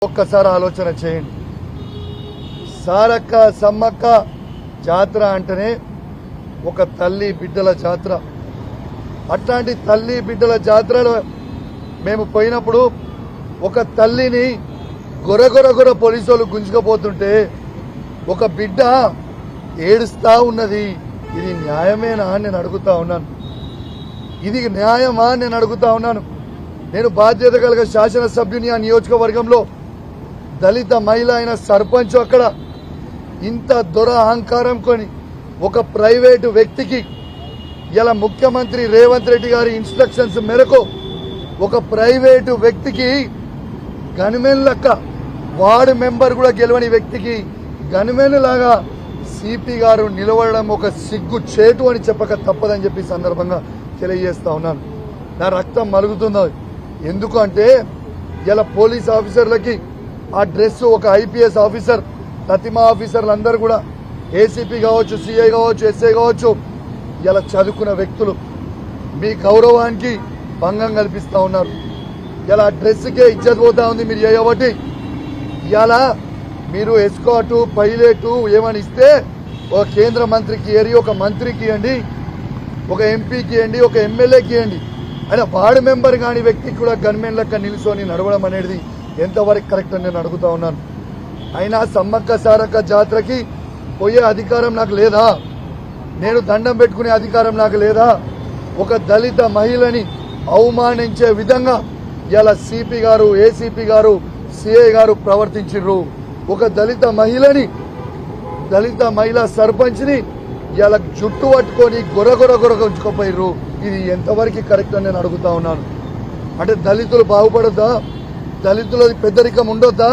ఒక్కసారి ఆలోచన చేయండి. సారక్క సమ్మక్క జాతర అంటేనే ఒక తల్లి బిడ్డల జాతర. అట్లాంటి తల్లి బిడ్డల జాతరలో మేము పోయినప్పుడు ఒక తల్లిని గొరగొరగొర పోలీసులు గుంజుకపోతుంటే ఒక బిడ్డ ఏడుస్తా ఉన్నది. ఇది న్యాయమేనా అని నేను అడుగుతా ఉన్నాను. ఇది న్యాయమా అని నేను అడుగుతా ఉన్నాను. నేను బాధ్యత కలిగిన శాసనసభ్యుని ఆ నియోజకవర్గంలో దళిత మహిళ అయిన సర్పంచ్ అక్కడ ఇంత దొర అహంకారం కొని ఒక ప్రైవేటు వ్యక్తికి ఇలా ముఖ్యమంత్రి రేవంత్ రెడ్డి గారి ఇన్స్ట్రక్షన్స్ మేరకు ఒక ప్రైవేటు వ్యక్తికి గన్మెన్ లెక్క వార్డు మెంబర్ కూడా గెలవని వ్యక్తికి గన్మెన్ లాగా సిపి గారు నిలవడం ఒక సిగ్గు చేటు అని చెప్పక తప్పదని చెప్పి సందర్భంగా తెలియజేస్తా ఉన్నాను. నా రక్తం మరుగుతుందో ఎందుకు అంటే ఇలా పోలీస్ ఆఫీసర్లకి ఆ డ్రెస్ ఒక ఐపీఎస్ ఆఫీసర్ తతిమా ఆఫీసర్లు అందరూ కూడా ఏసీపీ కావచ్చు, సిఐ కావచ్చు, ఎస్ఐ కావచ్చు, ఇలా చదువుకున్న వ్యక్తులు మీ గౌరవానికి భంగం కల్పిస్తా ఉన్నారు. ఇలా డ్రెస్కే ఇజ్జత్ పోతా ఉంది. మీరు చేయబట్టి ఇలా మీరు ఎస్కాటు పైలట్ ఏమని ఇస్తే ఒక కేంద్ర మంత్రికి ఇయ్యండి, ఒక మంత్రికి ఇవ్వండి, ఒక ఎంపీకి ఇవ్వండి, ఒక ఎమ్మెల్యేకి ఇవ్వండి. అయినా వార్డు మెంబర్ కాని వ్యక్తికి కూడా గన్మెన్ లెక్క నిలుసొని నడవడం అనేది ఎంతవరకు కరెక్ట్ అని నేను అడుగుతా ఉన్నాను. అయినా సమ్మక్క సారక్క జాతరకి పోయే అధికారం నాకు లేదా? నేను దండం పెట్టుకునే అధికారం నాకు లేదా? ఒక దళిత మహిళని అవమానించే విధంగా ఇలా సిపి గారు, ఏసీపీ గారు, సిఐ గారు ప్రవర్తించారు. ఒక దళిత మహిళా సర్పంచ్ని ఇలా జుట్టు పట్టుకొని గొరగొర ఉంచుకోపోయారు. ఇది ఎంతవరకు కరెక్ట్ అని నేను అడుగుతా ఉన్నాను. అంటే దళితులు బాగుపడొద్దా? దళితులది పెద్దరికం ఉండొద్దా?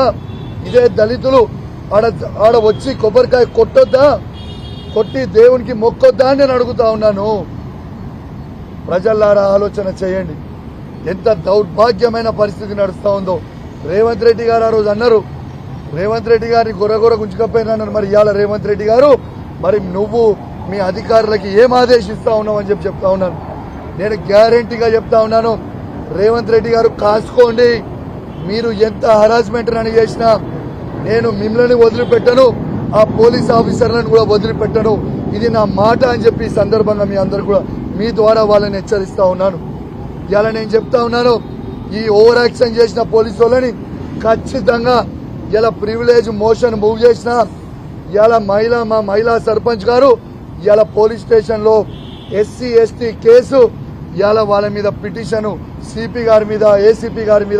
ఇదే దళితులు ఆడ వచ్చి కొబ్బరికాయ కొట్టొద్దా? కొట్టి దేవునికి మొక్కొద్దా అని నేను అడుగుతా ఉన్నాను. ప్రజల్లారా ఆలోచన చేయండి. ఎంత దౌర్భాగ్యమైన పరిస్థితి నడుస్తూ ఉందో. రేవంత్ రెడ్డి గారు ఆ రోజు అన్నారు, రేవంత్ రెడ్డి గారిని గొరగొర గుంజుకపోయినా. మరి ఇవాళ రేవంత్ రెడ్డి గారు మరి నువ్వు మీ అధికారులకి ఏం ఆదేశిస్తా ఉన్నావు అని చెప్తా ఉన్నాను. నేను గ్యారంటీగా చెప్తా ఉన్నాను, రేవంత్ రెడ్డి గారు కాసుకోండి. మీరు ఎంత హరాస్మెంట్ అని చేసినా నేను మిమ్మల్ని వదిలిపెట్టను, ఆ పోలీస్ ఆఫీసర్లను కూడా వదిలిపెట్టను. ఇది నా మాట అని చెప్పి ఈ సందర్భంగా మీ అందరు కూడా మీ ద్వారా వాళ్ళని హెచ్చరిస్తా ఉన్నాను. ఇలా నేను చెప్తా ఉన్నాను, ఈ ఓవర్ యాక్షన్ చేసిన పోలీసు వాళ్ళని ఖచ్చితంగా ఇలా ప్రివిలేజ్ మోషన్ మూవ్ చేసిన ఇలా మా మహిళా సర్పంచ్ గారు ఇలా పోలీస్ స్టేషన్ లో SC ST కేసు ఇలా వాళ్ళ మీద పిటిషన్ సిపి గారి మీద, ఏసీపీ గారి మీద